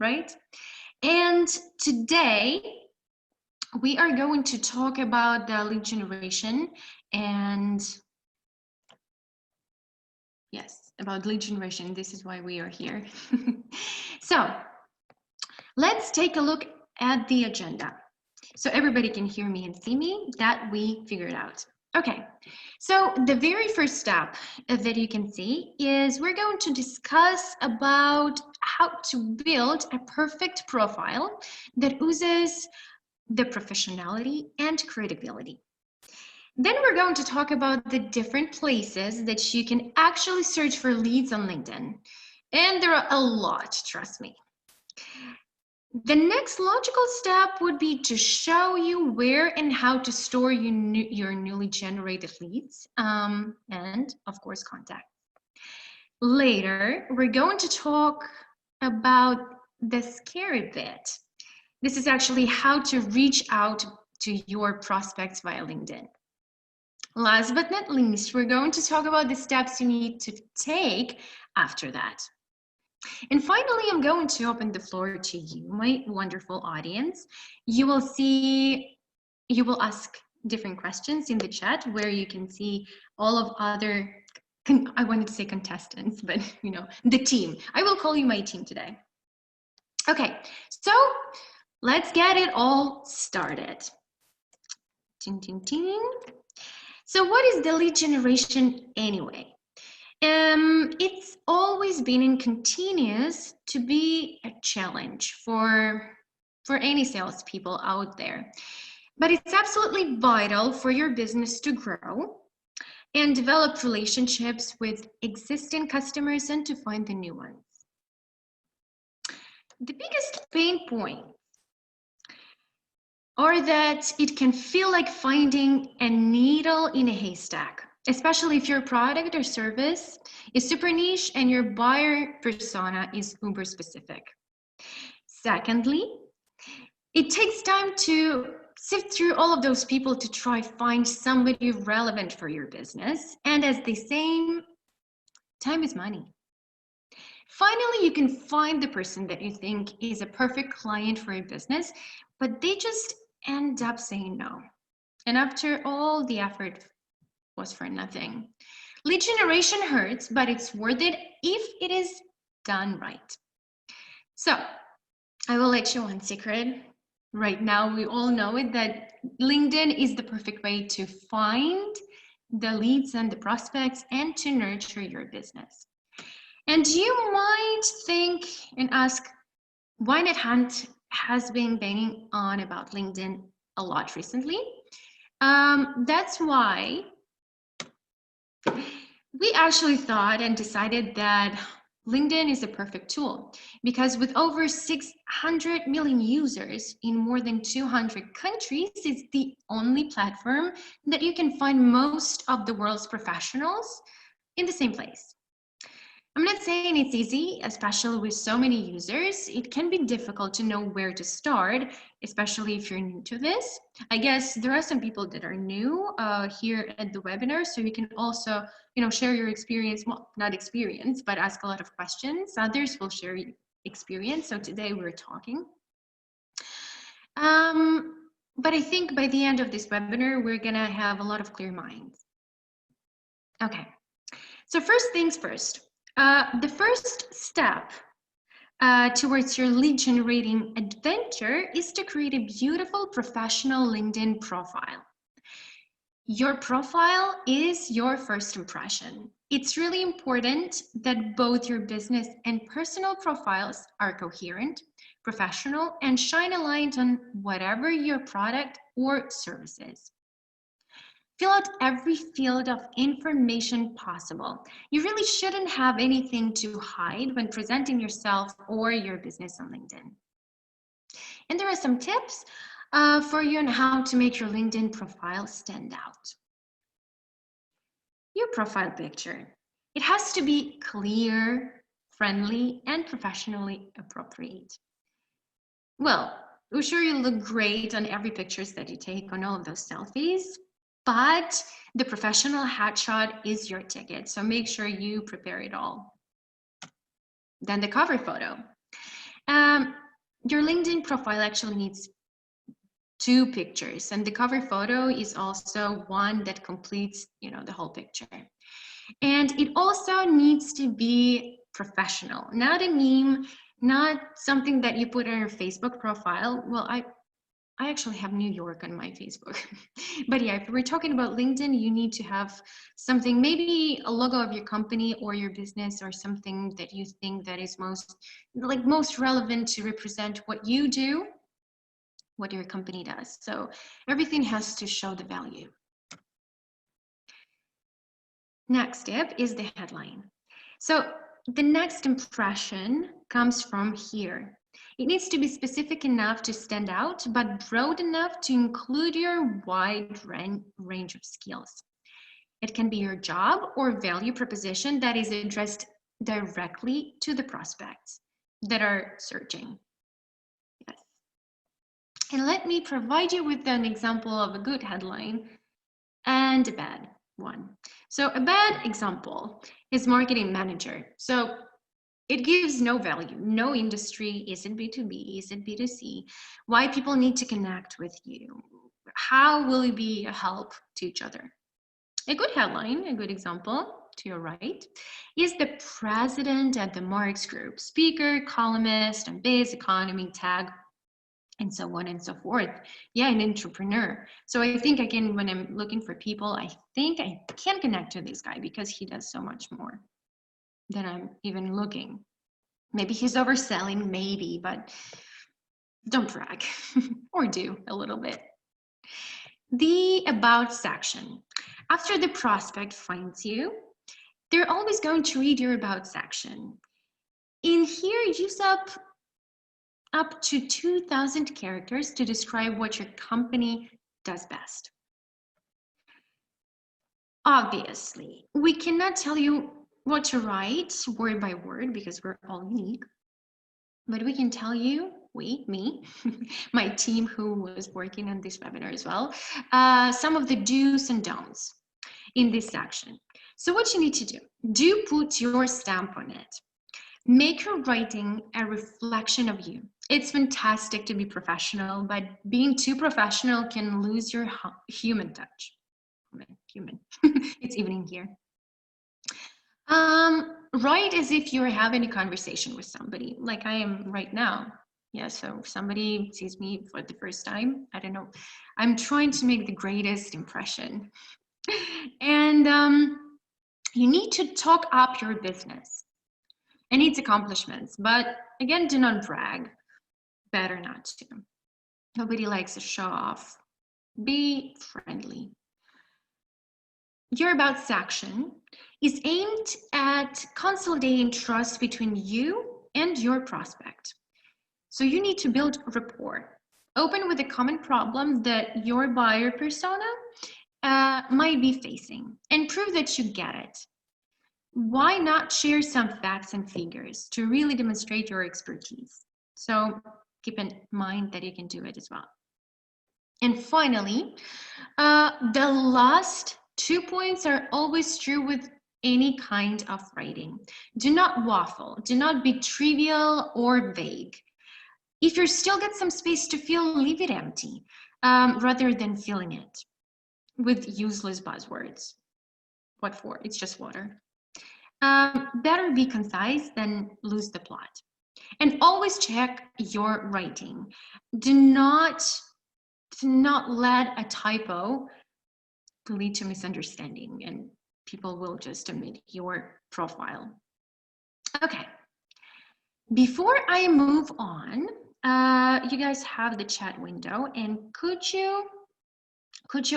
right? And today we are going to talk about the lead generation and yes, about lead generation. This is why we are here. So let's take a look at the agenda. So everybody can hear me and see me, that we figured out. Okay, so the very first step that you can see is we're going to discuss about how to build a perfect profile that oozes the professionality and credibility. Then we're going to talk about the different places that you can actually search for leads on LinkedIn. And there are a lot, trust me. The next logical step would be to show you where and how to store your newly generated leads and, of course, contacts. Later, we're going to talk about the scary bit. This is actually how to reach out to your prospects via LinkedIn. Last but not least, we're going to talk about the steps you need to take after that. And finally, I'm going to open the floor to you, my wonderful audience. You will ask different questions in the chat where you can see all of other, I wanted to say contestants, but you know, the team. I will call you my team today. Okay, so let's get it all started. Ting, ting, ting. So what is the lead generation anyway? It's always been and continues to be a challenge for any salespeople out there. But it's absolutely vital for your business to grow and develop relationships with existing customers and to find the new ones. The biggest pain point are that it can feel like finding a needle in a haystack, especially if your product or service is super niche and your buyer persona is uber specific. Secondly, it takes time to sift through all of those people to try find somebody relevant for your business. And as they say, time is money. Finally, you can find the person that you think is a perfect client for your business, but they just end up saying no. And after all the effort was for nothing. Lead generation hurts, but it's worth it if it is done right. So I will let you one secret. Right now, we all know it, that LinkedIn is the perfect way to find the leads and the prospects and to nurture your business. And you might think and ask why NetHunt has been banging on about LinkedIn a lot recently. That's why we actually thought and decided that LinkedIn is a perfect tool because with over 600 million users in more than 200 countries, it's the only platform that you can find most of the world's professionals in the same place. I'm not saying it's easy, especially with so many users. It can be difficult to know where to start, especially if you're new to this. I guess there are some people that are new here at the webinar, so you can also, share your experience, well, not experience, but ask a lot of questions. Others will share experience. So today we're talking. But I think by the end of this webinar, we're gonna have a lot of clear minds. Okay, so first things first. The first step towards your lead generating adventure is to create a beautiful professional LinkedIn profile. Your profile is your first impression. It's really important that both your business and personal profiles are coherent, professional, and shine a light on whatever your product or service is. Fill out every field of information possible. You really shouldn't have anything to hide when presenting yourself or your business on LinkedIn. And there are some tips for you on how to make your LinkedIn profile stand out. Your profile picture. It has to be clear, friendly, and professionally appropriate. Well, I'm sure you look great on every pictures that you take on all of those selfies, but the professional headshot is your ticket, so make sure you prepare it all. Then the cover photo. Your LinkedIn profile actually needs 2 pictures, and the cover photo is also one that completes, the whole picture. And it also needs to be professional, not a meme, not something that you put on your Facebook profile. Well, I actually have New York on my Facebook. But yeah, if we're talking about LinkedIn, you need to have something, maybe a logo of your company or your business, or something that you think that is most relevant to represent what you do, what your company does. So everything has to show the value. Next step is the headline. So the next impression comes from here. It needs to be specific enough to stand out, but broad enough to include your wide range of skills. It can be your job or value proposition that is addressed directly to the prospects that are searching. Yes. And let me provide you with an example of a good headline and a bad one. So a bad example is marketing manager. So it gives no value, no industry. Is it B2B? Is it B2C? Why people need to connect with you? How will it be a help to each other? A good headline, a good example to your right, is the president at the Marx Group, speaker, columnist on Biz, economy, tag, and so on and so forth. Yeah, an entrepreneur. So I think, again, when I'm looking for people, I think I can connect to this guy because he does so much more than I'm even looking. Maybe he's overselling, maybe, but don't brag, or do a little bit. The About section. After the prospect finds you, they're always going to read your About section. In here, use up to 2,000 characters to describe what your company does best. Obviously, we cannot tell you what to write word by word because we're all unique, but we can tell you, me, my team who was working on this webinar as well, some of the do's and don'ts in this section. So what you need to do put your stamp on it. Make your writing a reflection of you. It's fantastic to be professional, but being too professional can lose your human touch. Human. It's evening here. Write as if you're having a conversation with somebody, like I am right now. Yeah, so if somebody sees me for the first time, I don't know, I'm trying to make the greatest impression. And you need to talk up your business and its accomplishments, but again, do not brag. Better not to. Nobody likes a show off. Be friendly. Your About section is aimed at consolidating trust between you and your prospect. So you need to build rapport. Open with a common problem that your buyer persona might be facing and prove that you get it. Why not share some facts and figures to really demonstrate your expertise? So keep in mind that you can do it as well. And finally, the last 2 points are always true with any kind of writing. Do not waffle. Do not be trivial or vague. If you still get some space to fill, leave it empty rather than filling it with useless buzzwords. What for? It's just water. Better be concise than lose the plot. And always check your writing. Do not let a typo lead to misunderstanding, and people will just omit your profile. Okay. Before I move on, you guys have the chat window, and could you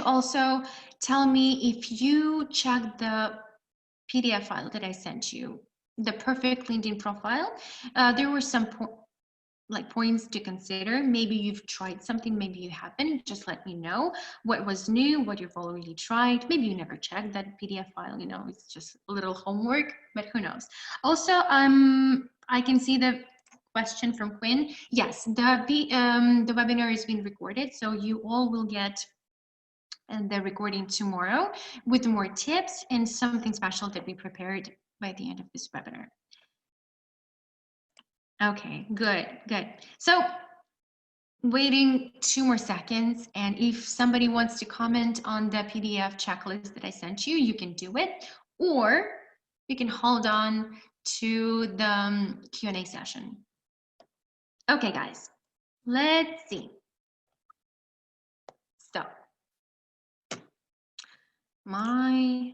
also tell me if you checked the PDF file that I sent you, the perfect LinkedIn profile? There were some points to consider. Maybe you've tried something, maybe you haven't. Just let me know what was new, what you've already tried. Maybe you never checked that PDF file, it's just a little homework, but who knows. Also, I can see the question from Quinn. Yes, the webinar is being recorded, so you all will get the recording tomorrow with more tips and something special that we prepared by the end of this webinar. Okay, good, good. So waiting 2 more seconds, and if somebody wants to comment on the PDF checklist that I sent you, you can do it, or you can hold on to the Q&A session. Okay, guys, let's see. So my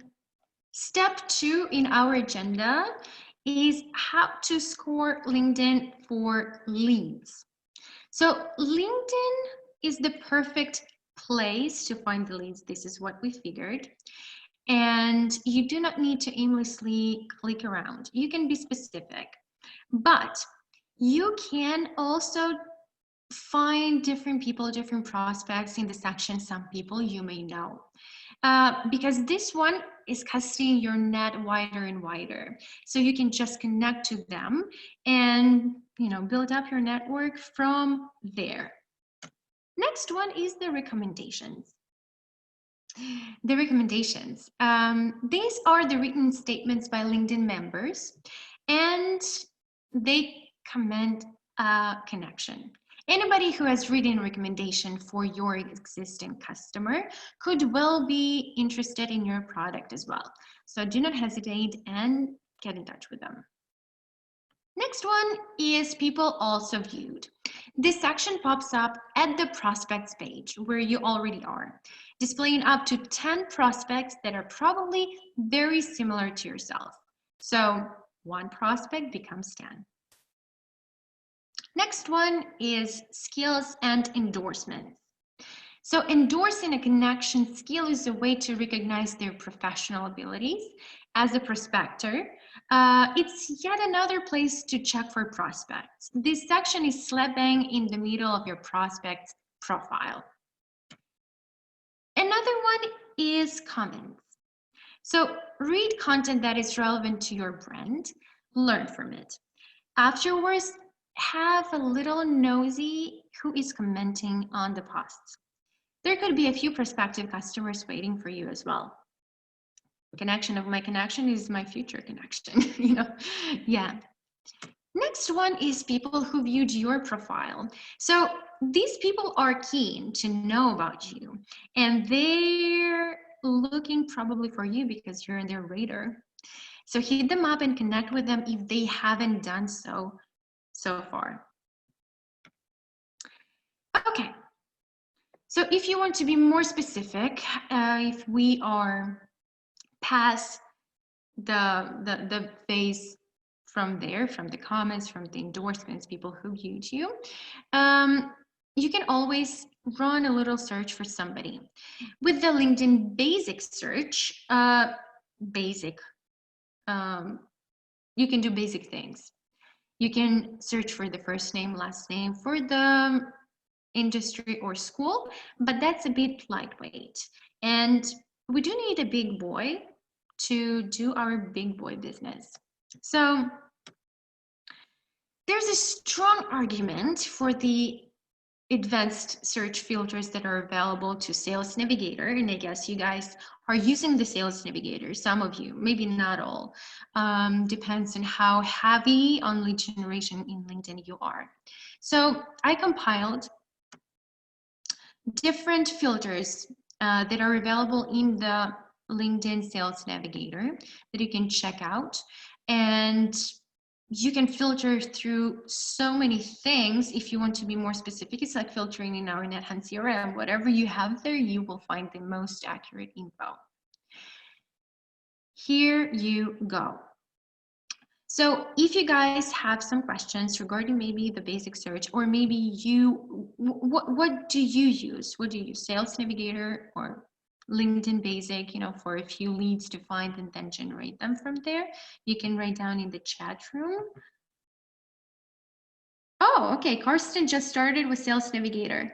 step 2 in our agenda is how to score LinkedIn for leads. So LinkedIn is the perfect place to find the leads. This is what we figured. And you do not need to aimlessly click around. You can be specific, but you can also find different people, different prospects in the section, some people you may know. Because this one is casting your net wider and wider. So you can just connect to them and build up your network from there. Next one is the recommendations. The recommendations. These are the written statements by LinkedIn members, and they commend a connection. Anybody who has written a recommendation for your existing customer could well be interested in your product as well. So do not hesitate and get in touch with them. Next one is people also viewed. This section pops up at the prospects page where you already are, displaying up to 10 prospects that are probably very similar to yourself. So one prospect becomes 10. Next one is skills and endorsements. So endorsing a connection skill is a way to recognize their professional abilities as a prospector. It's yet another place to check for prospects. This section is slap bang in the middle of your prospect's profile. Another one is comments. So read content that is relevant to your brand, learn from it. Afterwards, have a little nosy who is commenting on the posts. There could be a few prospective customers waiting for you as well. Connection of my connection is my future connection, yeah. Next one is people who viewed your profile. So these people are keen to know about you, and they're looking probably for you because you're in their radar. So hit them up and connect with them if they haven't done so far. Okay. So if you want to be more specific, if we are past the phase from there, from the comments, from the endorsements, people who viewed you, you can always run a little search for somebody. With the LinkedIn basic search, you can do basic things. You can search for the first name, last name, for the industry or school, but that's a bit lightweight. And we do need a big boy to do our big boy business. So there's a strong argument for the advanced search filters that are available to Sales Navigator, and I guess you guys are using the Sales Navigator, some of you, maybe not all. Depends on how heavy on lead generation in LinkedIn you are. So I compiled different filters that are available in the LinkedIn Sales Navigator that you can check out. And you can filter through so many things. If you want to be more specific, it's like filtering in our NetHunt CRM. Whatever you have there, you will find the most accurate info. Here you go. So if you guys have some questions regarding maybe the basic search, or maybe what do you use? What do you use? Sales Navigator or LinkedIn Basic, for a few leads to find and then generate them from there? You can write down in the chat room. Oh, okay. Karsten just started with Sales Navigator.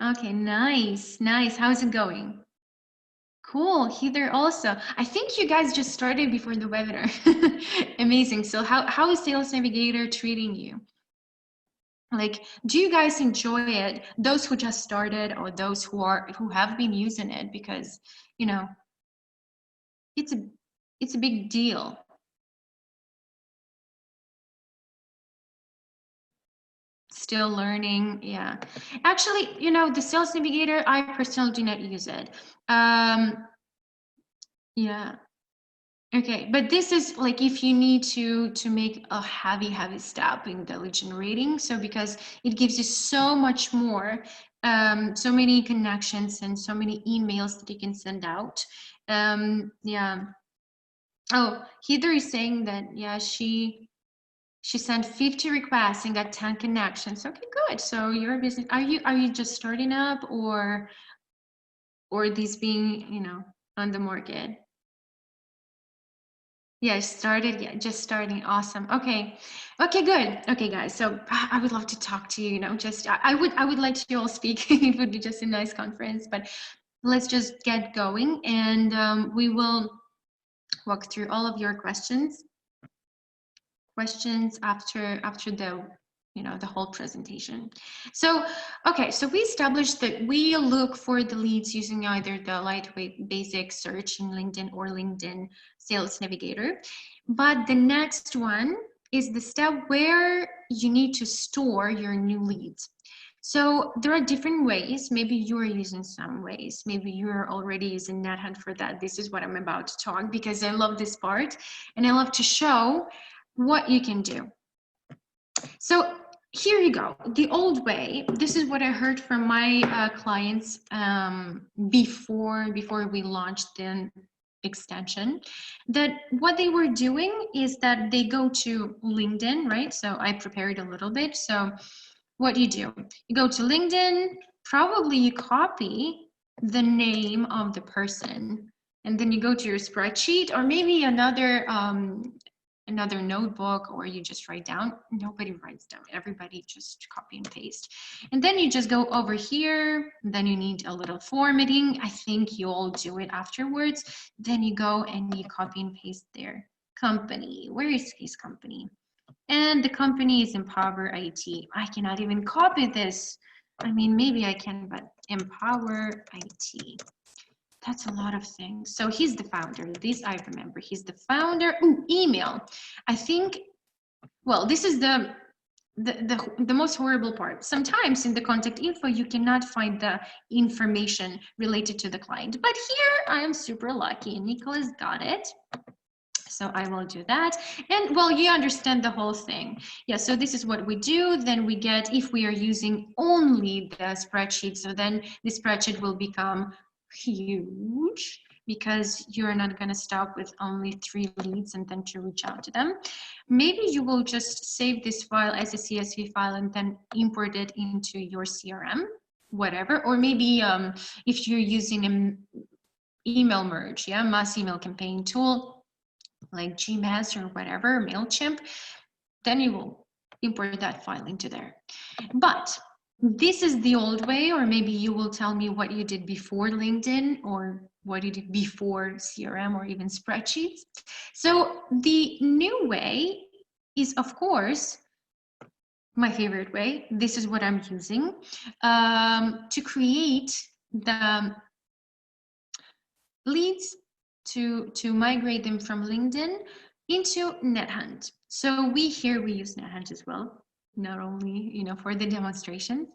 Okay, nice. How's it going? Cool, Heather also. I think you guys just started before the webinar. Amazing. So how is Sales Navigator treating you? Like, do you guys enjoy it? Those who just started, or those who have been using it, because it's a big deal. still learning. Yeah, actually, you know, the Sales Navigator, I personally do not use it. Yeah. Okay, but this is like if you need to make a heavy step in the lead generating. So because it gives you so much more, so many connections and so many emails that you can send out. Yeah. Oh, Heather is saying that, yeah, she sent 50 requests and got 10 connections. Okay, good. So your business, are you just starting up, or these being, you know, on the market? Yeah, started. Yeah, just starting. Awesome. Okay. Okay, good. Okay, guys. So I would love to talk to you, you know, just I would let you all speak. It would be just a nice conference, but let's just get going, and we will walk through all of your questions after the, you know, the whole presentation. So okay, so we established that we look for the leads using either the lightweight basic search in LinkedIn or LinkedIn Sales Navigator, but the next one is the step where you need to store your new leads. So there are different ways. Maybe you are using some ways. Maybe you're already using NetHunt for that. This is what I'm about to talk, because I love this part and I love to show what you can do. So here you go. The old way, this is what I heard from my clients before we launched the extension, that what they were doing is that they go to LinkedIn, right? So I prepared a little bit. So what do? You go to LinkedIn, probably you copy the name of the person, and then you go to your spreadsheet, or maybe another notebook, or you just write down. Nobody writes down, everybody just copy and paste. And then you just go over here, then you need a little formatting. I think you all do it afterwards. Then you go and you copy and paste their company. Where is his company? And the company is Empower IT. I cannot even copy this. I mean, maybe I can, but Empower IT. That's a lot of things. So he's the founder. This I remember. He's the founder. Ooh, email. I think, well, this is the most horrible part. Sometimes in the contact info, you cannot find the information related to the client. But here I am super lucky. Nicholas got it. So I will do that. And well, you understand the whole thing. Yeah, so this is what we do. Then we get, if we are using only the spreadsheet, so then the spreadsheet will become huge, because you're not going to stop with only 3 leads and then to reach out to them. Maybe you will just save this file as a CSV file and then import it into your CRM, whatever. Or maybe if you're using an email merge, yeah, mass email campaign tool, like Gmail or whatever, MailChimp, then you will import that file into there. But this is the old way, or maybe you will tell me what you did before LinkedIn, or what you did before CRM, or even spreadsheets. So the new way is, of course, my favorite way. This is what I'm using to create the leads, to migrate them from LinkedIn into NetHunt. So we use NetHunt as well, not only, you know, for the demonstrations,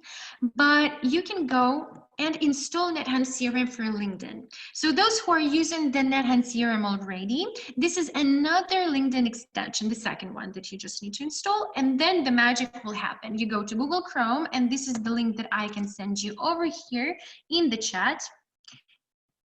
but you can go and install NetHunt CRM for LinkedIn. So those who are using the NetHunt CRM already, this is another LinkedIn extension, the second one that you just need to install, and then the magic will happen. You go to Google Chrome, and this is the link that I can send you over here in the chat.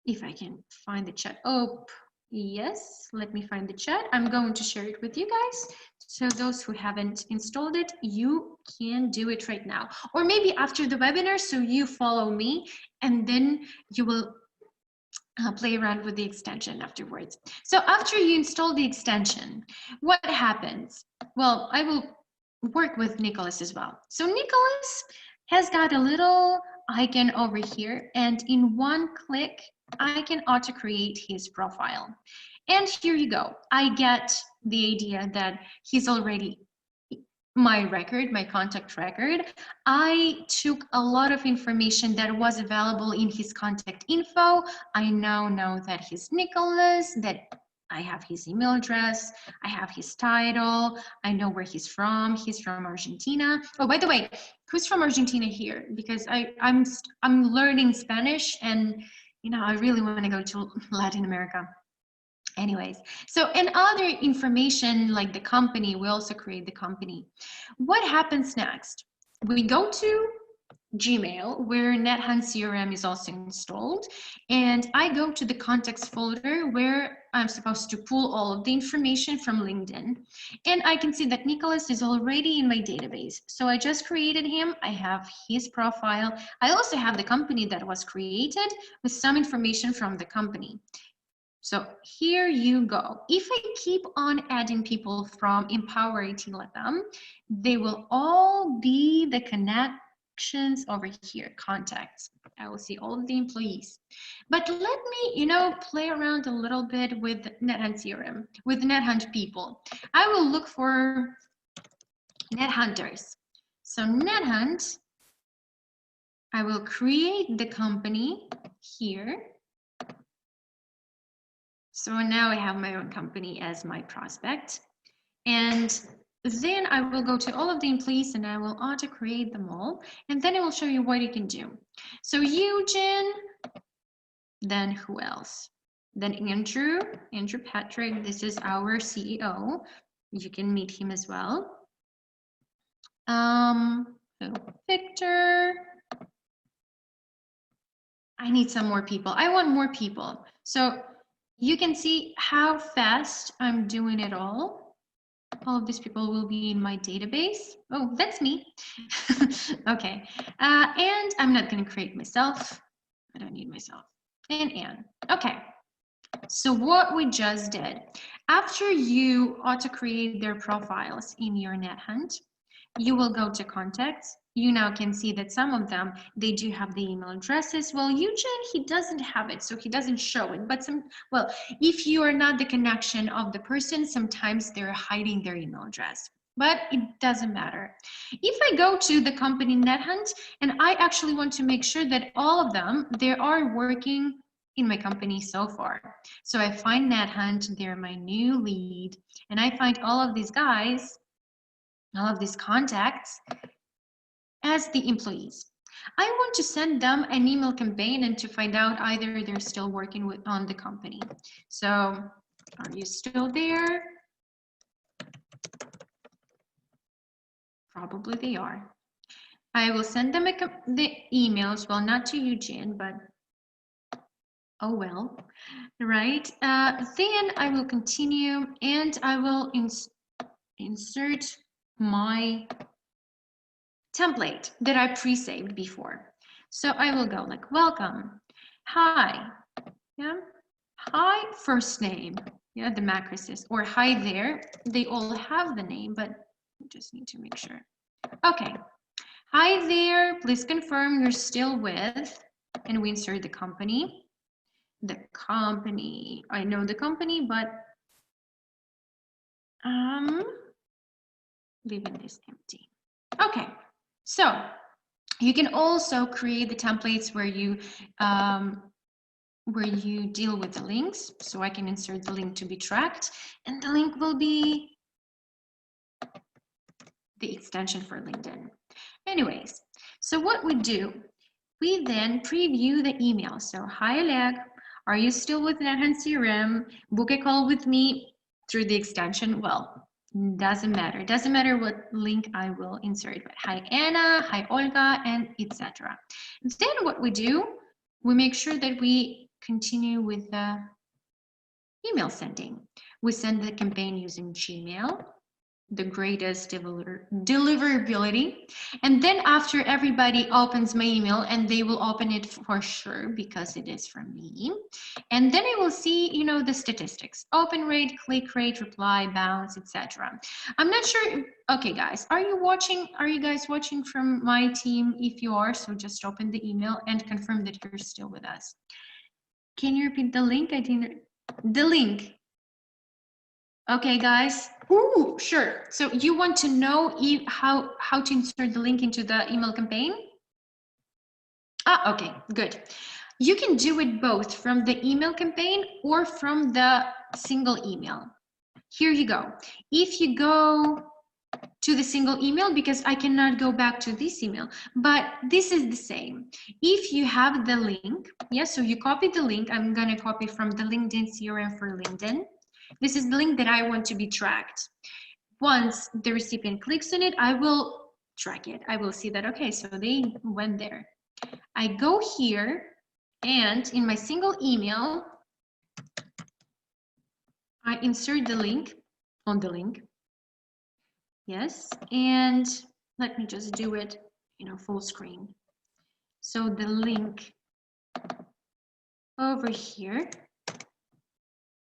If I can find the chat. Oh, yes, let me find the chat. I'm going to share it with you guys. So those who haven't installed it, you can do it right now. Or maybe after the webinar, so you follow me, and then you will play around with the extension afterwards. So after you install the extension, what happens? Well, I will work with Nicholas as well. So Nicholas has got a little icon over here, and in one click, I can auto create his profile. And here you go. I get the idea that he's already my record, my contact record. I took a lot of information that was available in his contact info. I now know that he's Nicholas, that I have his email address, I have his title, I know where he's from Argentina. Oh, by the way, who's from Argentina here? Because I'm learning Spanish, and you know, I really want to go to Latin America. Anyways, so and other information like the company, we also create the company. What happens next? We go to Gmail, where NetHunt CRM is also installed, and I go to the contacts folder where I'm supposed to pull all of the information from LinkedIn, and I can see that Nicholas is already in my database. So I just created him, I have his profile, I also have the company that was created with some information from the company. So here you go. If I keep on adding people from Empower IT Latam, they will all be the connections over here, contacts. I will see all of the employees. But let me, you know, play around a little bit with NetHunt CRM, with NetHunt people. I will look for NetHunters. So NetHunt, I will create the company here. So now I have my own company as my prospect. And then I will go to all of the employees and I will auto create them all. And then I will show you what you can do. So Eugene, then who else? Then Andrew Patrick, this is our CEO. You can meet him as well. So Victor. I need some more people. I want more people. So you can see how fast I'm doing it all. All of these people will be in my database. Oh, that's me. Okay. And I'm not going to create myself. I don't need myself. And Anne. Okay. So what we just did, after you auto-create their profiles in your NetHunt, you will go to contacts. You now can see that some of them, they do have the email addresses. Well, Eugene, he doesn't have it, so he doesn't show it. But well, if you are not the connection of the person, sometimes they're hiding their email address. But it doesn't matter. If I go to the company NetHunt, and I actually want to make sure that all of them, they are working in my company so far. So I find NetHunt, they're my new lead, and I find all of these guys, all of these contacts as the employees. I want to send them an email campaign and to find out either they're still working on the company. So, are you still there? Probably they are. I will send them the emails, well, not to Eugene, but oh well, right? Then I will continue and I will insert my template that I pre-saved before. So I will go like, welcome, hi, yeah, hi, first name, yeah, the macros, or hi there. They all have the name, but I just need to make sure. Okay, hi there, please confirm you're still with, and we insert the company. The company, I know the company, but leaving this empty. Okay, so you can also create the templates where you deal with the links. So I can insert the link to be tracked, and the link will be the extension for LinkedIn. Anyways, so what we do, we then preview the email. So hi Oleg, are you still with NetHunt CRM? Book a call with me through the extension. Well, doesn't matter. Doesn't matter what link I will insert. But hi Anna, hi Olga, and etc. Then what we do, we make sure that we continue with the email sending. We send the campaign using Gmail, the greatest deliverability. And then after everybody opens my email, and they will open it for sure because it is from me. And then I will see, you know, the statistics, open rate, click rate, reply, bounce, etc. I'm not sure. Okay, guys, are you guys watching from my team? If you are, so just open the email and confirm that you're still with us. Can you repeat the link? I didn't, the link. Okay, guys. Ooh, sure. So you want to know how to insert the link into the email campaign? Okay, good. You can do it both from the email campaign or from the single email. Here you go. If you go to the single email, because I cannot go back to this email, but this is the same. If you have the link, yes, so you copy the link. I'm gonna copy from the LinkedIn CRM for LinkedIn. This is the link that I want to be tracked. Once the recipient clicks on it, I will track it. I will see that, okay, so they went there. I go here, and in my single email, I insert the link on the link. Yes, and let me just do it, full screen. So the link over here,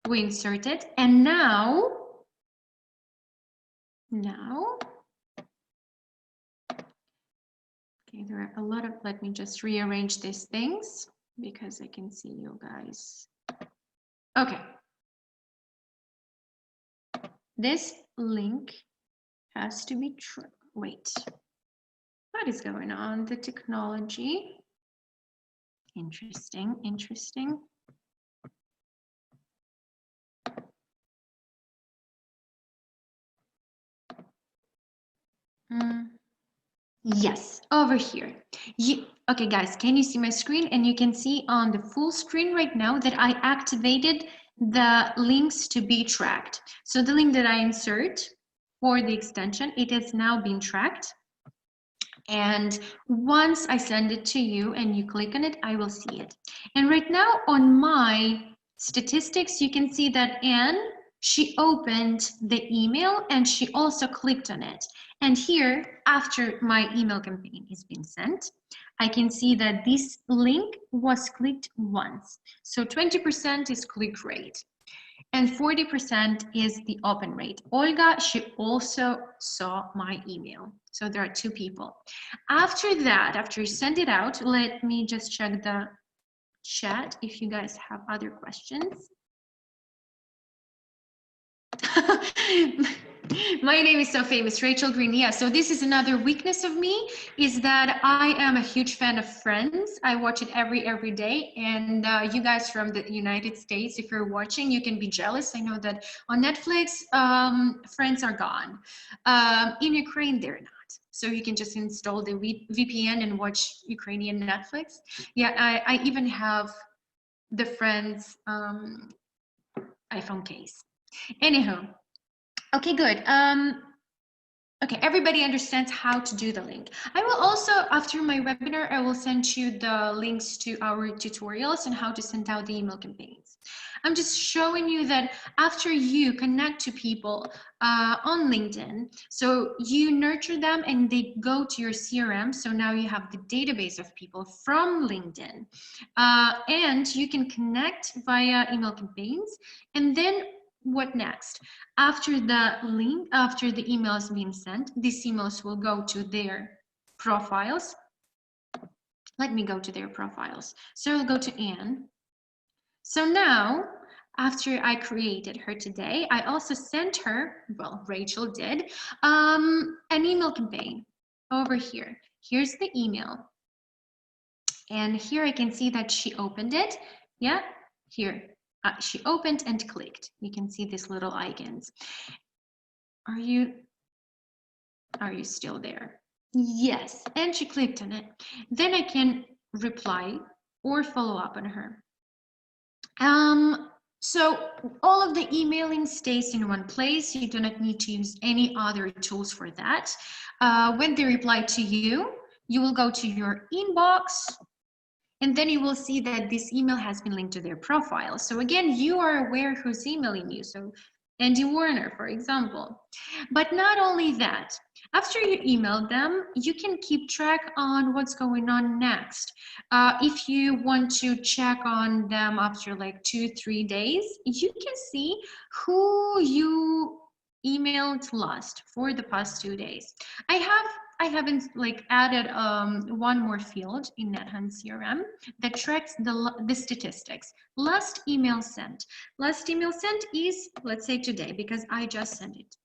we insert it, and now, okay, there are a lot of, let me just rearrange these things because I can see you guys. Okay. This link has to be true. Wait, what is going on? The technology. Interesting, interesting. Yes, over here. Okay, guys, can you see my screen? And you can see on the full screen right now that I activated the links to be tracked. So the link that I insert for the extension, it has now been tracked. And once I send it to you and you click on it, I will see it. And right now on my statistics, you can see that Anne, she opened the email and she also clicked on it. And here, after my email campaign has been sent, I can see that this link was clicked once. So 20% is click rate. And 40% is the open rate. Olga, she also saw my email. So there are two people. After that, after you send it out, let me just check the chat if you guys have other questions. My name is so famous, Rachel Green. Yeah, so this is another weakness of me, is that I am a huge fan of Friends. I watch it every day. And you guys from the United States, if you're watching, you can be jealous. I know that on Netflix, Friends are gone. In Ukraine, they're not. So you can just install the VPN and watch Ukrainian Netflix. Yeah, I even have the Friends iPhone case. Anyhow. Okay, good. Okay, everybody understands how to do the link. I will also, after my webinar, I will send you the links to our tutorials and how to send out the email campaigns. I'm just showing you that after you connect to people on LinkedIn, so you nurture them and they go to your CRM. So now you have the database of people from LinkedIn, and you can connect via email campaigns. And then what next? After the link, after the email is being sent, these emails will go to their profiles. Let me go to their profiles. So I'll go to Anne. So now, after I created her today, I also sent her, well, Rachel did, an email campaign over here. Here's the email. And here I can see that she opened it. Yeah, here. She opened and clicked. You can see these little icons. Are you still there? Yes, and she clicked on it. Then I can reply or follow up on her. So all of the emailing stays in one place. You do not need to use any other tools for that. When they reply to you, you will go to your inbox, and then you will see that this email has been linked to their profile. So again, you are aware who's emailing you. So Andy Warner, for example. But not only that, after you email them, you can keep track on what's going on next. If you want to check on them after like 2-3 days, you can see who you emailed last for the past 2 days. I haven't like added one more field in NetHunt CRM that tracks the statistics. Last email sent. Last email sent is, let's say today, because I just sent it.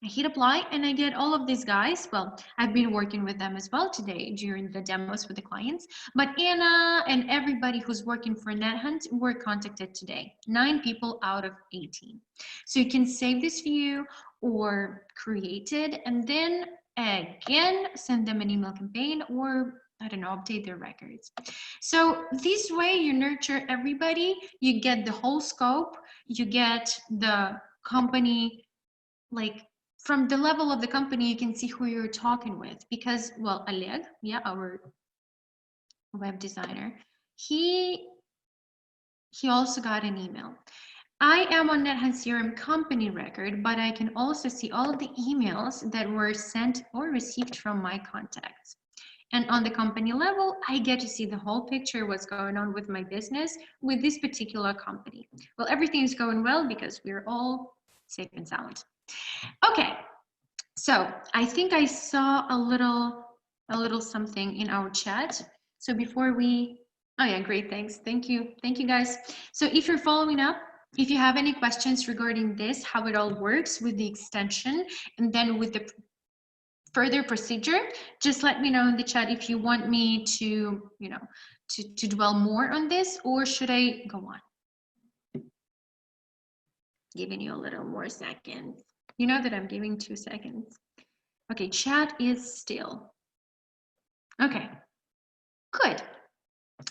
I hit apply and I get all of these guys. Well, I've been working with them as well today during the demos with the clients, but Anna and everybody who's working for NetHunt were contacted today, 9 people out of 18. So you can save this view or create it and then again, send them an email campaign or I don't know, update their records. So this way you nurture everybody, you get the whole scope, you get the company, like from the level of the company, you can see who you're talking with because, well, Oleg, yeah, our web designer, he also got an email. I am on NetHunt CRM company record, but I can also see all of the emails that were sent or received from my contacts. And on the company level, I get to see the whole picture, what's going on with my business with this particular company. Well, everything is going well because we're all safe and sound. Okay, so I think I saw a little something in our chat. So before we, oh yeah, great, thanks. Thank you guys. So if you're following up, if you have any questions regarding this, how it all works with the extension and then with the further procedure, just let me know in the chat if you want me to, you know, to dwell more on this, or should I go on? Giving you a little more seconds. You know that I'm giving 2 seconds. Okay, chat is still. Okay, good.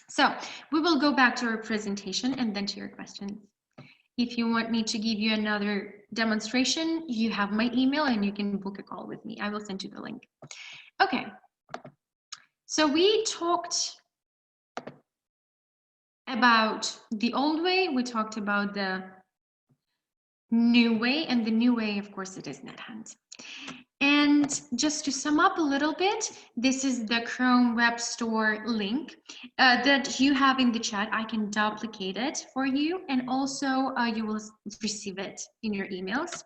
So we will go back to our presentation and then to your questions. If you want me to give you another demonstration, you have my email and you can book a call with me. I will send you the link. Okay, so we talked about the old way, we talked about the new way, and the new way, of course, it is NetHunt. And just to sum up a little bit, this is the Chrome Web Store link that you have in the chat. I can duplicate it for you, and also you will receive it in your emails,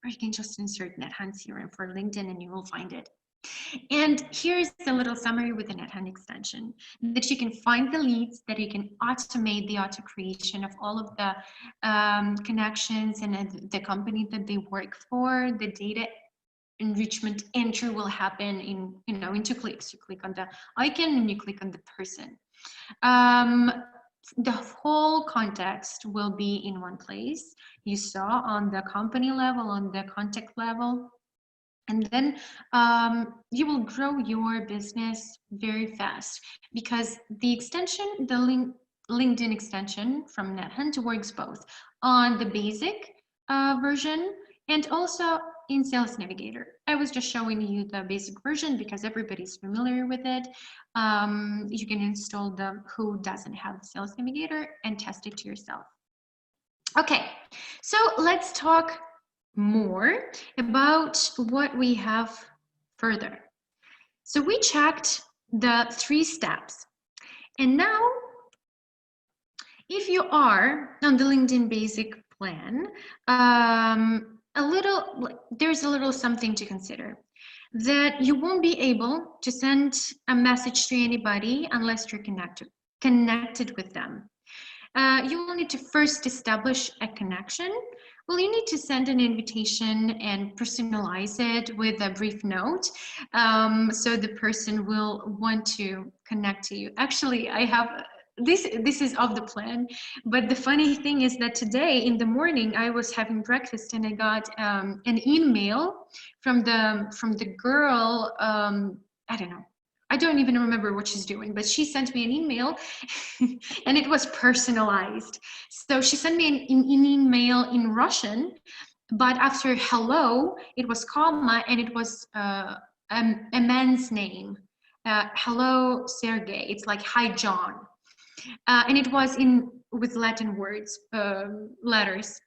or you can just insert NetHunt CRM for LinkedIn and you will find it. And here's a little summary with the NetHunt extension, that you can find the leads, that you can automate the auto creation of all of the connections and the company that they work for. The data enrichment entry will happen in, you know, in 2 clicks. You click on the icon and you click on the person. The whole context will be in one place. You saw on the company level, on the contact level. And then you will grow your business very fast because the extension, the LinkedIn extension from NetHunt works both on the basic version and also in Sales Navigator. I was just showing you the basic version because everybody's familiar with it. You can install the who doesn't have Sales Navigator and test it to yourself. Okay, so let's talk more about what we have further. So we checked the 3 steps. And now, if you are on the LinkedIn basic plan, there's a little something to consider, that you won't be able to send a message to anybody unless you're connected with them. You will need to first establish a connection. Well, you need to send an invitation and personalize it with a brief note, so the person will want to connect to you. Actually, I have this is off the plan, but the funny thing is that today in the morning I was having breakfast and I got an email from the girl. I don't know. I don't even remember what she's doing, but she sent me an email and it was personalized. So she sent me an email in Russian, but after hello, it was comma and it was a man's name. Hello, Sergey. It's like, hi, John. And it was with Latin words, letters.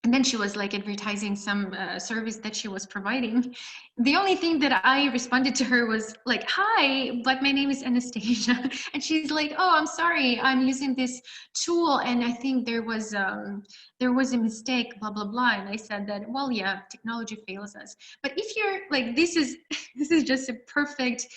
And then she was like advertising some service that she was providing. The only thing that I responded to her was like, hi, but my name is Anastasia. And she's like, oh, I'm sorry, I'm using this tool and I think there was a mistake, blah, blah, blah. And I said that, well, yeah, technology fails us. But if you're like, this is just a perfect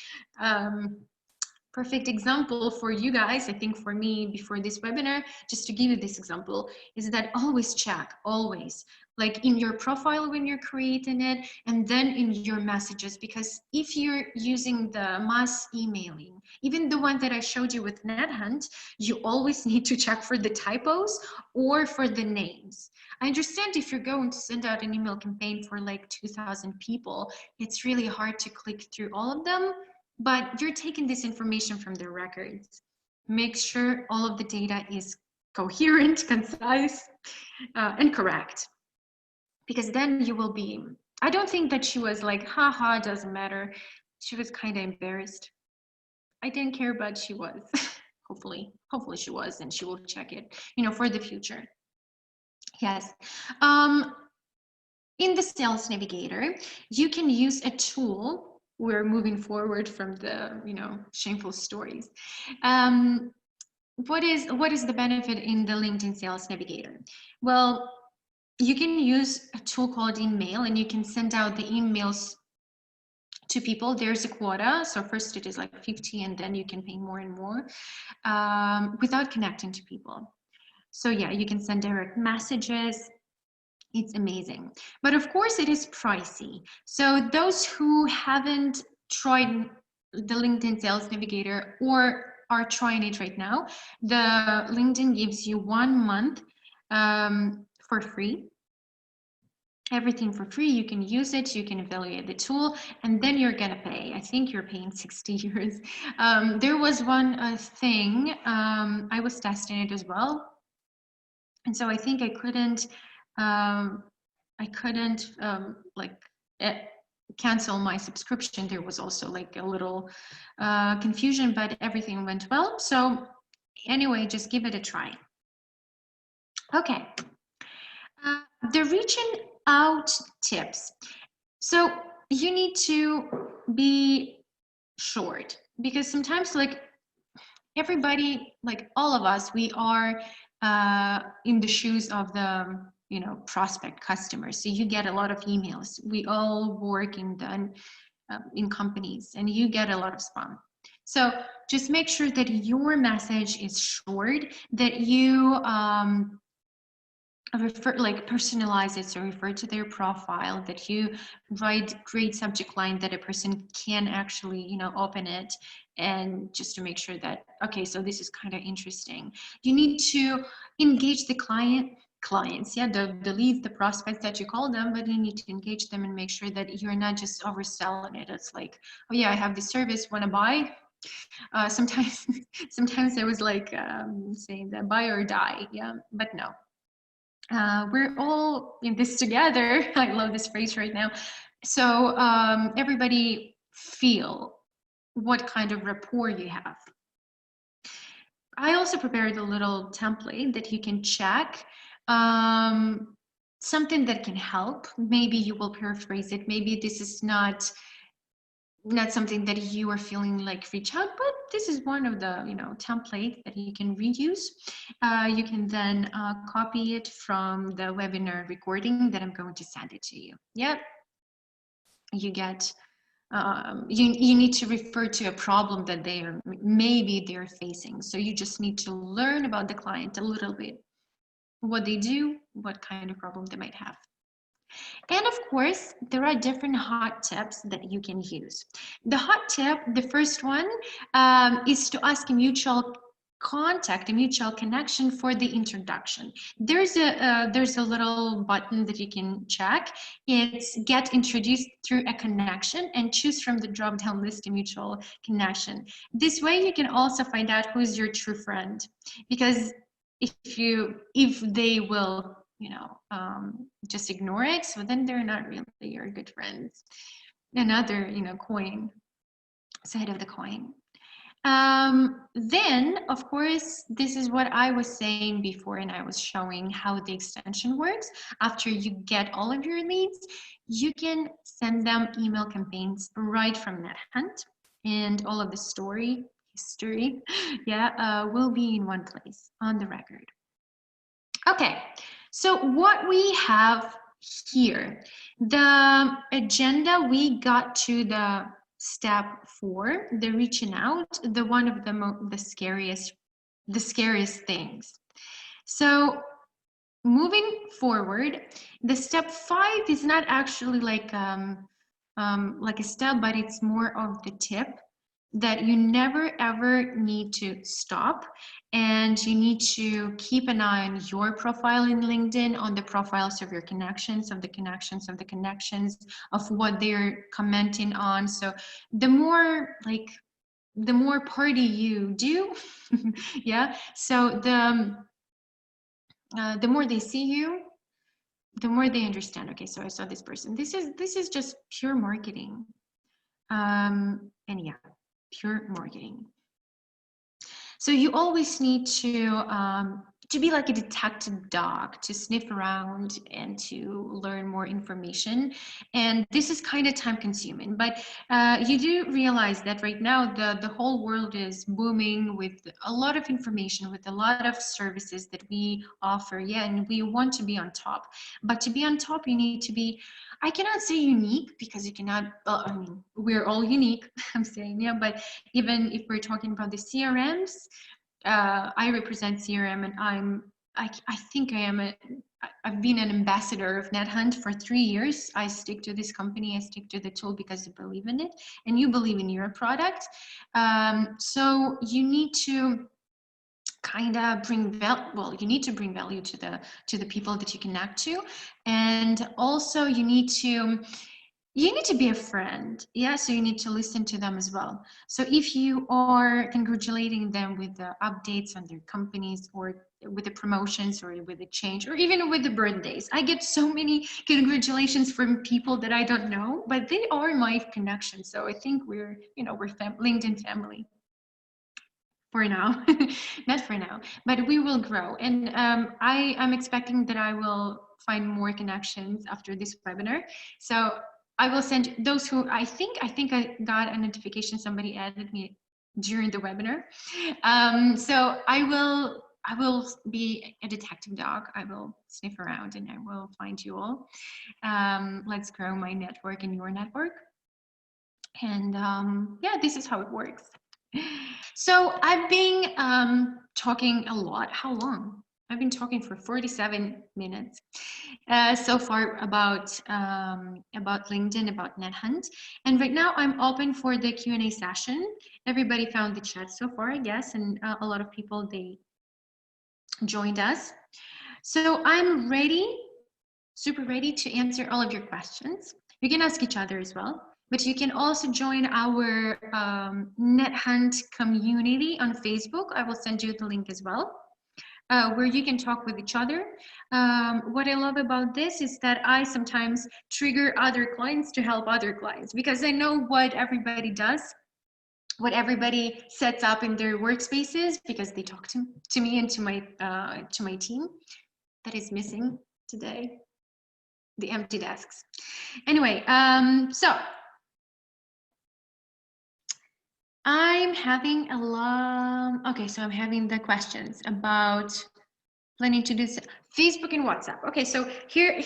example for you guys. I think for me before this webinar, just to give you this example, is that always check, always like in your profile when you're creating it, and then in your messages, because if you're using the mass emailing, even the one that I showed you with NetHunt, you always need to check for the typos or for the names. I understand if you're going to send out an email campaign for like 2,000 people, it's really hard to click through all of them, but you're taking this information from their records. Make sure all of the data is coherent, concise, and correct. Because then you will be, I don't think that she was like, haha, doesn't matter. She was kind of embarrassed. I didn't care, but she was. hopefully she was, and she will check it, for the future. Yes. In the Sales Navigator, you can use a tool. We're moving forward from the, shameful stories. What is the benefit in the LinkedIn Sales Navigator? Well, you can use a tool called email, and you can send out the emails to people. There's a quota. So first it is like 50, and then you can pay more and more without connecting to people. So yeah, you can send direct messages. It's amazing. But of course it is pricey. So those who haven't tried the LinkedIn Sales Navigator or are trying it right now, the LinkedIn gives you 1 month for free. Everything for free. You can use it, you can evaluate the tool, and then you're gonna pay. I think you're paying 60 euros. There was one thing, I was testing it as well, and so I think I couldn't cancel my subscription. There was also like a little confusion, but everything went well. So anyway, just give it a try. Okay. The reaching out tips. So you need to be short, because sometimes, like, everybody, like all of us, we are in the shoes of the prospect customers. So you get a lot of emails. We all work in companies, and you get a lot of spam. So just make sure that your message is short, that you personalize it, so refer to their profile, that you write great subject line that a person can actually open it, and just to make sure that, okay, so this is kind of interesting. You need to engage the clients, yeah, the leads, the prospects that you call them, but you need to engage them and make sure that you're not just overselling it. It's like, oh yeah, I have this service, want to buy? Sometimes I was like saying that buy or die, yeah, but no. We're all in this together. I love this phrase right now. So everybody feel what kind of rapport you have. I also prepared a little template that you can check. Something that can help. Maybe you will paraphrase it. Maybe this is not something that you are feeling like reach out, but this is one of the templates that you can reuse. You can then copy it from the webinar recording that I'm going to send it to you. Yeah, you get you need to refer to a problem that maybe they're facing. So you just need to learn about the client a little bit, what they do, what kind of problem they might have. And of course, there are different hot tips that you can use. The hot tip, the first one, is to ask a mutual contact, a mutual connection for the introduction. There's a little button that you can check. It's get introduced through a connection, and choose from the drop-down list a mutual connection. This way you can also find out who's your true friend, because if they will just ignore it, so then they're not really your good friends. Another coin, side of the coin. Then of course, this is what I was saying before, and I was showing how the extension works. After you get all of your leads, you can send them email campaigns right from NetHunt, and all of the history will be in one place on the record. Okay, so what we have here, the agenda, we got to the step 4, the reaching out, the one of the scariest things. So moving forward, the step 5 is not actually like a step, but it's more of the tip that you never ever need to stop, and you need to keep an eye on your profile in LinkedIn, on the profiles of your connections, of the connections of the connections, of what they're commenting on. So the more party you do, yeah. So the more they see you, the more they understand. Okay, so I saw this person. This is just pure marketing, and yeah, pure marketing. So you always need to be like a detective dog, to sniff around and to learn more information. And this is kind of time consuming, but you do realize that right now the whole world is booming with a lot of information, with a lot of services that we offer. Yeah, and we want to be on top. But to be on top, you need to be, I cannot say unique, because you cannot, well, I mean, we're all unique, I'm saying, yeah, but even if we're talking about the CRMs, I represent CRM, and I think I've been an ambassador of NetHunt for 3 years. I stick to this company, I stick to the tool because I believe in it, and you believe in your product. So you need to kind of you need to bring value to the people that you connect to, and also you need to be a friend. Yeah, so you need to listen to them as well. So if you are congratulating them with the updates on their companies, or with the promotions, or with the change, or even with the birthdays, I get so many congratulations from people that I don't know, but they are my connections. So I think we're LinkedIn family for now. Not for now, but we will grow. And I am expecting that I will find more connections after this webinar. So I will send those who I think I got a notification, somebody added me during the webinar. So I will be a detective dog. I will sniff around and I will find you all. Let's grow my network and your network. And yeah, this is how it works. So I've been talking a lot. How long? I've been talking for 47 minutes so far about LinkedIn, about NetHunt. And right now I'm open for the Q&A session. Everybody found the chat so far, I guess, and a lot of people, they joined us. So I'm ready, super ready to answer all of your questions. You can ask each other as well. But you can also join our NetHunt community on Facebook. I will send you the link as well, where you can talk with each other. What I love about this is that I sometimes trigger other clients to help other clients, because I know what everybody does, what everybody sets up in their workspaces, because they talk to me and to my team. That is missing today, the empty desks. Anyway, so I'm having a lot. Okay, so I'm having the questions about planning to do Facebook and WhatsApp. Okay, so here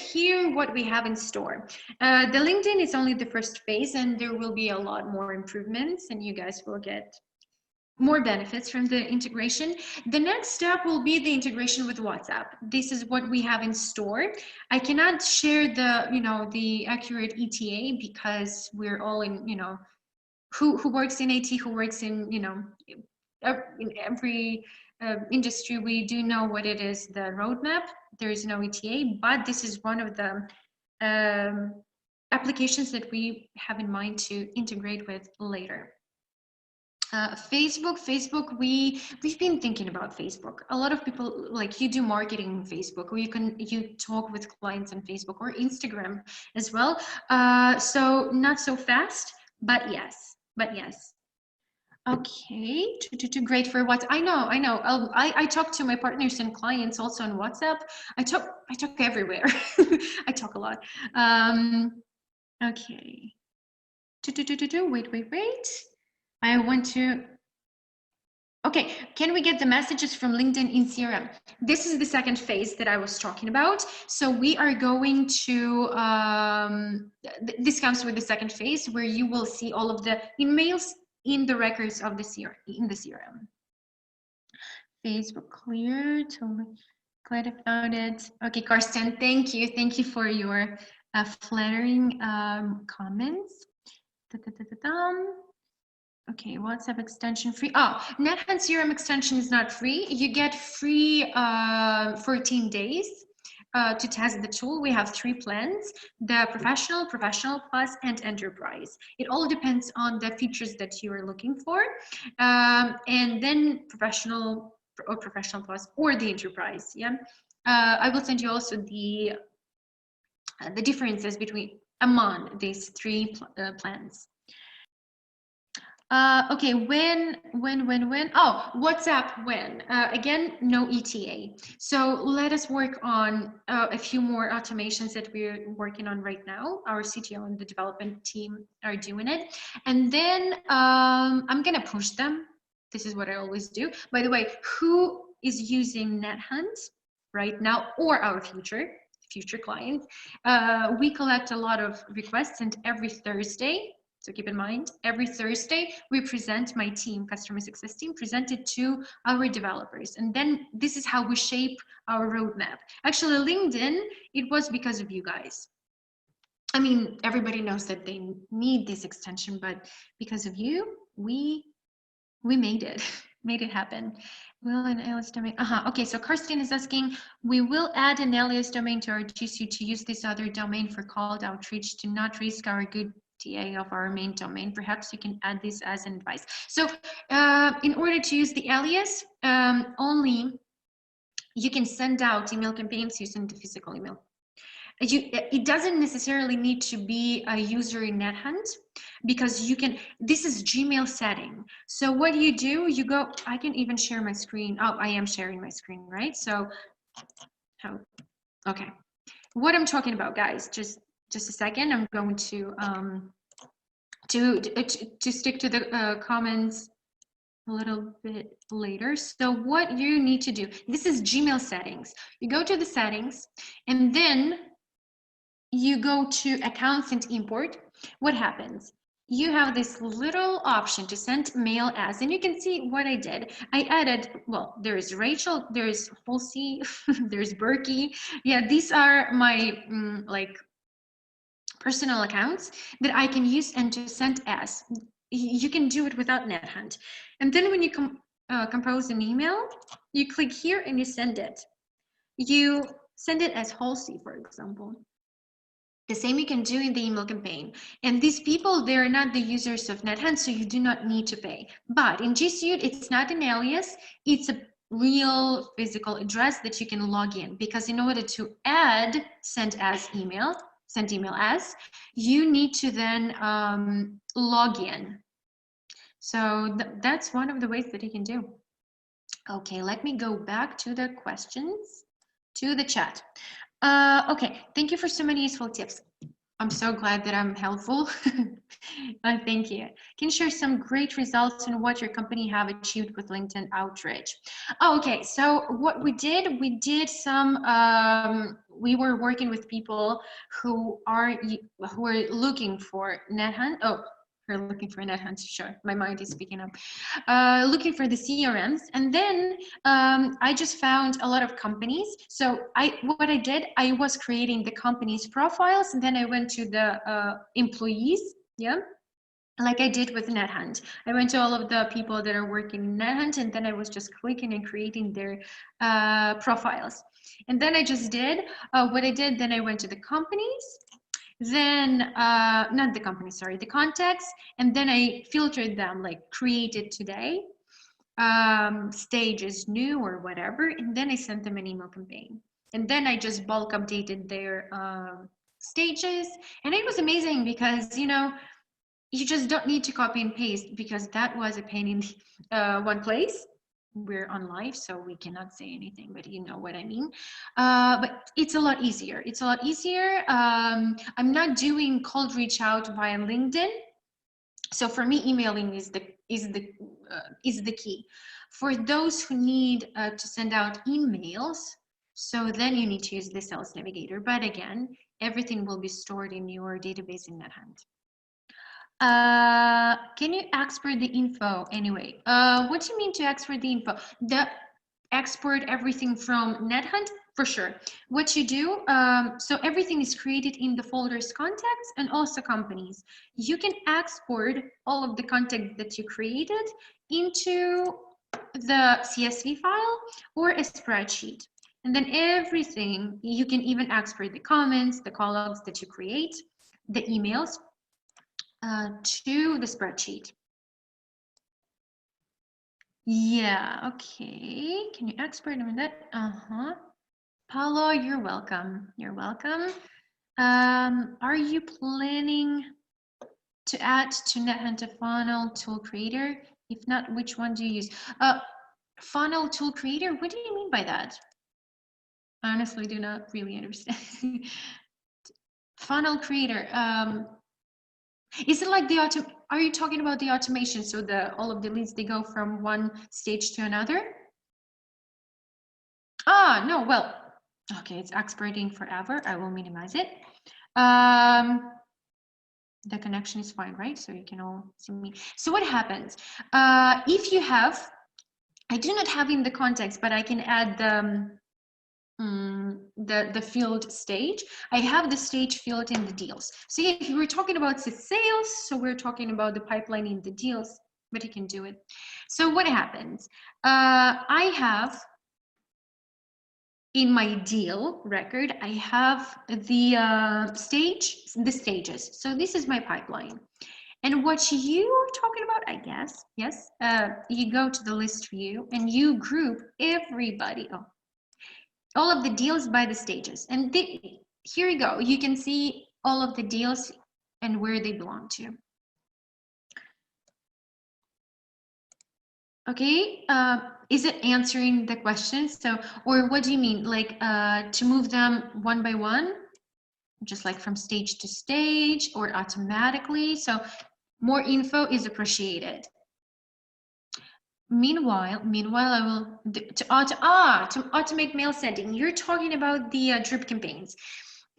what we have in store. The LinkedIn is only the first phase, and there will be a lot more improvements, and you guys will get more benefits from the integration. The next step will be the integration with WhatsApp. This is what we have in store. I cannot share the accurate ETA, because we're all in, who works in AT, who works in, in every industry, we do know what it is, the roadmap. There is no ETA, but this is one of the applications that we have in mind to integrate with later. Facebook, we've been thinking about Facebook. A lot of people, like, you do marketing on Facebook, or you talk with clients on Facebook, or Instagram as well. So not so fast, but yes. Okay, great for WhatsApp. I know. I talk to my partners and clients also on WhatsApp. I talk everywhere. I talk a lot. Okay. Wait. I want to. Okay, can we get the messages from LinkedIn in CRM? This is the second phase that I was talking about. So we are going to, this comes with the second phase, where you will see all of the emails in the records of the CRM, in the CRM. Facebook clear, Glad I found it. Okay, Karsten, thank you. Thank you for your flattering comments. Okay, WhatsApp extension free. Oh, NetHunt CRM extension is not free. You get free 14 days to test the tool. We have 3 plans: the professional, professional plus, and enterprise. It all depends on the features that you are looking for. And then professional or professional plus or the enterprise. Yeah. I will send you also the differences among these 3 plans. Okay, when? Oh, WhatsApp when? Again, no ETA. So let us work on a few more automations that we're working on right now. Our CTO and the development team are doing it. And then I'm gonna push them. This is what I always do. By the way, who is using NetHunt right now or our future clients? We collect a lot of requests, and every Thursday, so keep in mind, every Thursday, we present, my team, customer success team, present it to our developers. And then this is how we shape our roadmap. Actually, LinkedIn, it was because of you guys. I mean, everybody knows that they need this extension, but because of you, we made it, made it happen. Will an alias domain? Okay, so Karsten is asking, we will add an alias domain to our GC to use this other domain for cold outreach to not risk our good TA of our main domain. Perhaps you can add this as an advice. So in order to use the alias, only you can send out email campaigns using the physical email. It doesn't necessarily need to be a user in NetHunt, because you can, this is Gmail setting. So what you do, you go, I can even share my screen. Oh, I am sharing my screen, right? So, okay. What I'm talking about, guys, just a second. I'm going to stick to the comments a little bit later. So what you need to do, this is Gmail settings. You go to the settings, and then you go to accounts and import. What happens? You have this little option to send mail as, and you can see what I did. I added, well, there is Rachel, there is Halsey, there's Berkey. Yeah, these are my like personal accounts that I can use and to send as. You can do it without NetHunt. And then when you compose an email, you click here and you send it. You send it as Halsey, for example. The same you can do in the email campaign. And these people, they're not the users of NetHunt, so you do not need to pay. But in G Suite, it's not an alias, it's a real physical address that you can log in, because in order to add send email as, you need to then log in. So that's one of the ways that you can do. Okay, let me go back to the questions, to the chat. Okay, thank you for so many useful tips. I'm so glad that I'm helpful. Thank you. Can you share some great results on what your company have achieved with LinkedIn outreach? Oh, okay, so what we did some, we were working with people who are looking for NetHunt. Oh, we're looking for NetHunt, sure. My mind is speaking up. Looking for the CRMs, and then I just found a lot of companies. So what I did, I was creating the companies' profiles, and then I went to the employees, yeah, like I did with NetHunt. I went to all of the people that are working in NetHunt, and then I was just clicking and creating their profiles. And then I just did what I did. Then I went to the companies, then not the company, sorry, the contacts, and then I filtered them, like created today, stage is new or whatever, and then I sent them an email campaign. And then I just bulk updated their stages, and it was amazing because, you know, you just don't need to copy and paste, because that was a pain in one place. We're on live, so we cannot say anything, but you know what I mean. But it's a lot easier. It's a lot easier. I'm not doing cold reach out via LinkedIn. So for me, emailing is the key. For those who need to send out emails, so then you need to use the Sales Navigator. But again, everything will be stored in your database in NetHunt. Can you export the info anyway? What do you mean to export the info? export everything from NetHunt? For sure. What you do, so everything is created in the folders contacts and also companies. You can export all of the content that you created into the CSV file or a spreadsheet. And then everything, you can even export the comments, the columns that you create, the emails to the spreadsheet. Yeah, okay. Can you export them in that? Paulo, you're welcome. You're welcome. Are you planning to add to NetHunt a funnel tool creator? If not, which one do you use? Funnel tool creator, what do you mean by that? I honestly do not really understand. Funnel creator, is it like the are you talking about the automation? So all of the leads, they go from one stage to another? Ah, no, well, okay, it's exporting forever. I will minimize it. The connection is fine, right? So you can all see me. So what happens? If you have, I do not have in the context, but I can add the field stage. I have the stage field in the deals. So if we're talking about the sales, so we're talking about the pipeline in the deals, but you can do it. So what happens? I have in my deal record, I have the stages. So this is my pipeline. And what you're talking about, I guess, yes, you go to the list view and you group everybody, all of the deals by the stages. And here you go. You can see all of the deals and where they belong to. Okay, is it answering the question? So, or what do you mean? Like to move them one by one, just like from stage to stage or automatically? So more info is appreciated. Meanwhile, I will to automate mail sending. You're talking about the drip campaigns.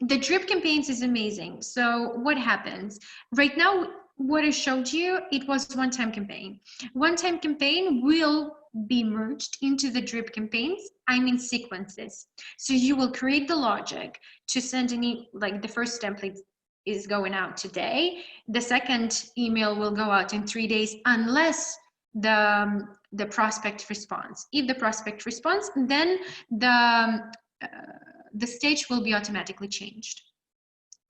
The drip campaigns is amazing. So what happens right now? What I showed you, it was one-time campaign. One-time campaign will be merged into the drip campaigns. I mean sequences. So you will create the logic to send like the first template is going out today. The second email will go out in 3 days unless the prospect responds. If the prospect responds, then the stage will be automatically changed.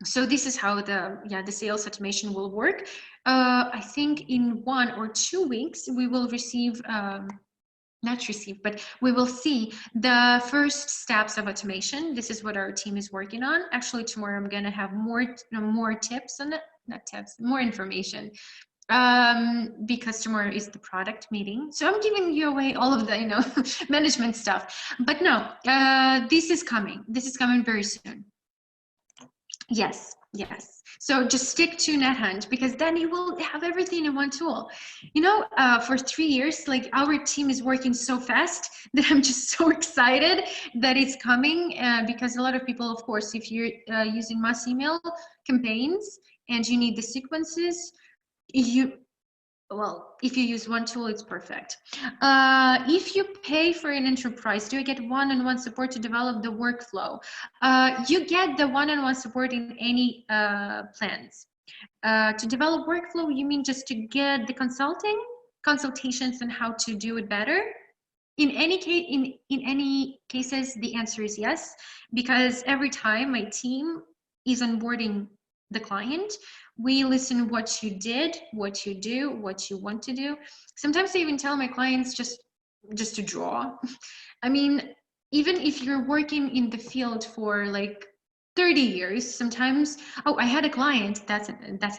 So this is how the sales automation will work. I think in 1 or 2 weeks we will receive but we will see the first steps of automation. This is what our team is working on. Actually, tomorrow I'm going to have more tips on it, not tips, more information. Because tomorrow is the product meeting. So I'm giving you away all of the, management stuff. But no, this is coming. This is coming very soon. Yes. So just stick to NetHunt because then you will have everything in one tool. For 3 years, like our team is working so fast that I'm just so excited that it's coming because a lot of people, of course, if you're using mass email campaigns and you need the sequences, if you use one tool, it's perfect. If you pay for an enterprise, do you get one-on-one support to develop the workflow? You get the one-on-one support in any plans. To develop workflow, you mean just to get the consultations on how to do it better? In any case, in any cases, the answer is yes, because every time my team is onboarding the client, we listen what you did, what you do, what you want to do. Sometimes I even tell my clients just to draw. I mean, even if you're working in the field for like 30 years, sometimes, I had a client, that's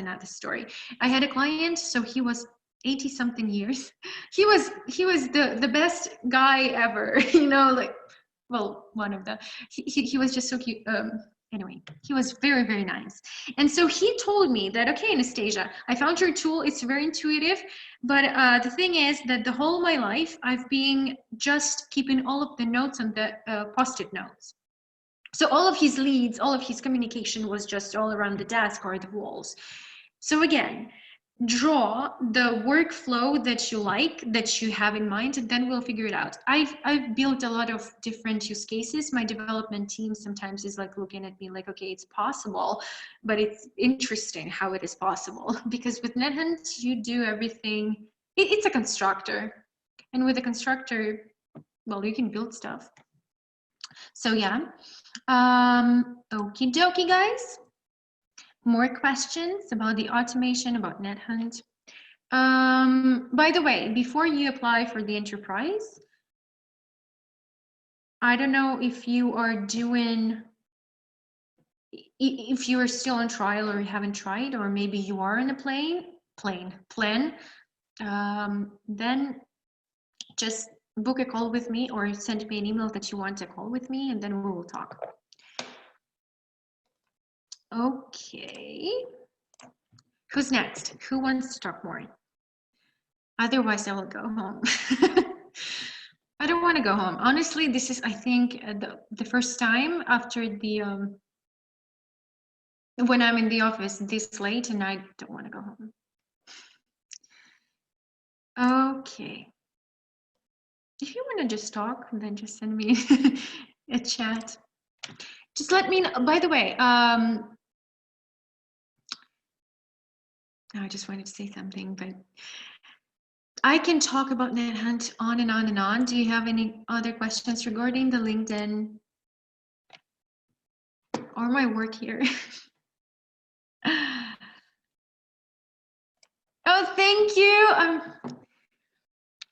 another story. I had a client, so he was 80 something years. He was the best guy ever, one of the, he was just so cute. Anyway, he was very, very nice. And so he told me that, okay, Anastasia, I found your tool. It's very intuitive. But the thing is that the whole of my life, I've been just keeping all of the notes on the Post-it notes. So all of his leads, all of his communication was just all around the desk or the walls. So again, draw the workflow that you like, that you have in mind, and then we'll figure it out. I've built a lot of different use cases. My development team sometimes is like looking at me like, okay, it's possible, but it's interesting how it is possible. Because with NetHunt, you do everything. It's a constructor. And with a constructor, well, you can build stuff. So yeah, okie dokie, guys. More questions about the automation, about NetHunt? By the way, before you apply for the enterprise, I don't know if you are doing, if you are still on trial or you haven't tried, or maybe you are in a plan, then just book a call with me or send me an email that you want a call with me, and then we will talk. Okay. Who's next? Who wants to talk more? Otherwise, I will go home. I don't want to go home. Honestly, this is, I think, the first time after the, when I'm in the office this late, and I don't want to go home. Okay. If you want to just talk, then just send me a chat. Just let me know. By the way, I just wanted to say something, but I can talk about NetHunt on and on and on. Do you have any other questions regarding the LinkedIn or my work here? Oh, thank you.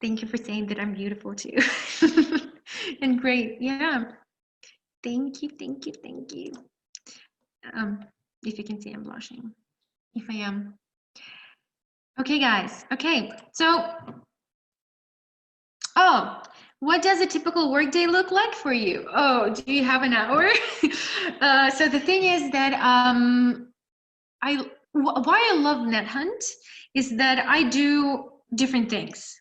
Thank you for saying that I'm beautiful too. And great, yeah. Thank you, thank you, thank you. If you can see, I'm blushing. If I am. Okay, guys. Okay, so, oh, what does a typical workday look like for you? Oh, do you have an hour? So the thing is that why I love NetHunt is that I do different things.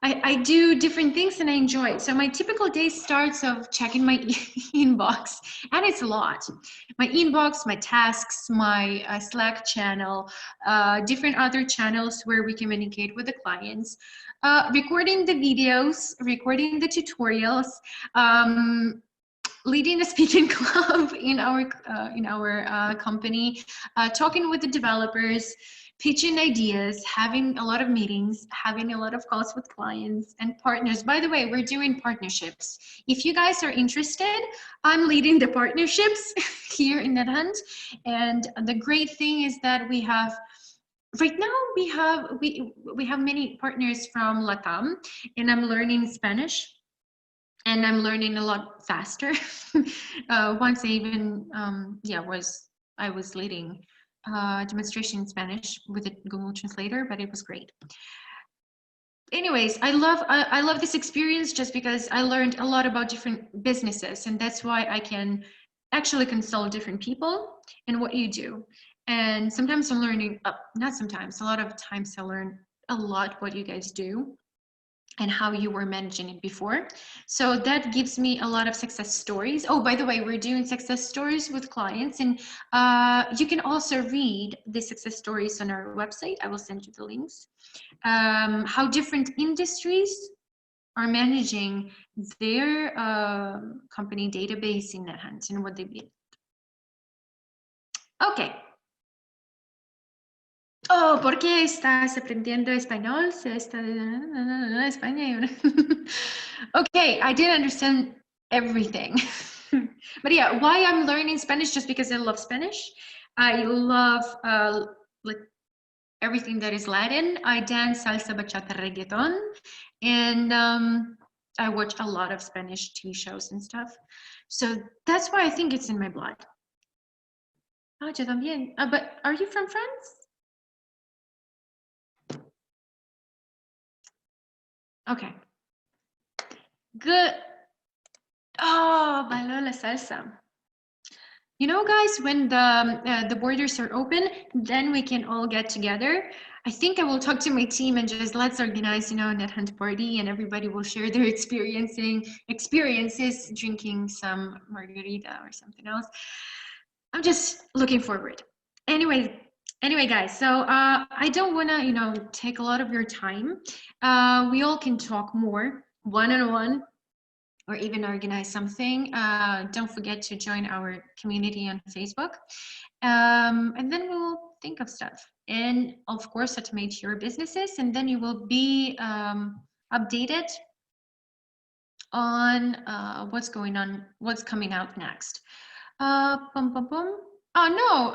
I do different things and I enjoy it. So my typical day starts of checking my inbox, and it's a lot. My inbox, my tasks, my Slack channel, different other channels where we communicate with the clients, recording the videos, recording the tutorials, leading a speaking club in our company, talking with the developers, pitching ideas, having a lot of meetings, having a lot of calls with clients and partners. By the way, we're doing partnerships. If you guys are interested, I'm leading the partnerships here in NetHunt. And the great thing is that we have, right now we have many partners from LATAM, and I'm learning Spanish. And I'm learning a lot faster. Once I even, I was leading demonstration in Spanish with a Google Translator, but it was great. Anyways, I love this experience just because I learned a lot about different businesses, and that's why I can actually consult different people and what you do. And sometimes I'm learning, not sometimes, a lot of times I learn a lot what you guys do and how you were managing it before. So that gives me a lot of success stories. Oh, by the way, we're doing success stories with clients, and you can also read the success stories on our website. I will send you the links. How different industries are managing their company database in NetHunt and what they did. Okay. Oh, ¿por qué estás aprendiendo español? Se está en España. Okay, I didn't understand everything. But yeah, why I'm learning Spanish? Just because I love Spanish. I love like everything that is Latin. I dance salsa, bachata, reggaeton, and I watch a lot of Spanish TV shows and stuff. So that's why I think it's in my blood. Ah, yo también. But are you from France? Okay. Good. Oh, bailo la salsa. You know, guys, when the borders are open, then we can all get together. I think I will talk to my team and just let's organize, you know, a NetHunt party, and everybody will share their experiences drinking some margarita or something else. I'm just looking forward. Anyway, Anyway, guys, so I don't want to, take a lot of your time. We all can talk more one-on-one or even organize something. Don't forget to join our community on Facebook. And then we'll think of stuff. And of course, automate your businesses. And then you will be updated on what's going on, what's coming out next. Oh no,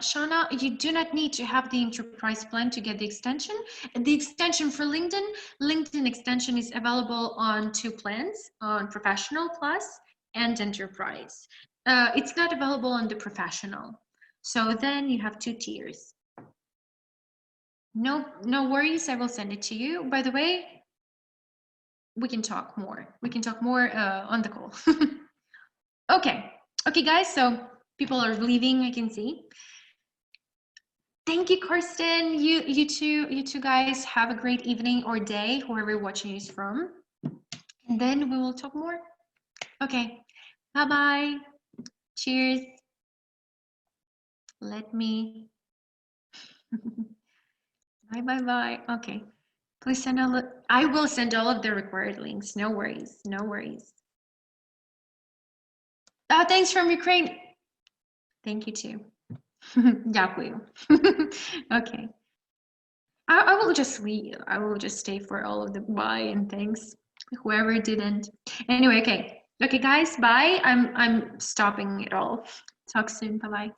Shauna, you do not need to have the enterprise plan to get the extension. The extension for LinkedIn extension is available on 2 plans, on Professional Plus and Enterprise. It's not available on the Professional. So then you have 2 tiers. No worries, I will send it to you. By the way, we can talk more. We can talk more on the call. Okay, guys, so people are leaving, I can see. Thank you, Karsten. You two guys have a great evening or day, whoever you're watching is from. And then we will talk more. Okay, bye-bye. Cheers. Let me. Bye. Okay. Please send I will send all of the required links. No worries. Oh, thanks from Ukraine. Thank you too. Дякую. Okay. I will just leave. I will just stay for all of the bye and thanks. Whoever didn't. Anyway, okay, guys, bye. I'm stopping it all. Talk soon. Bye-bye.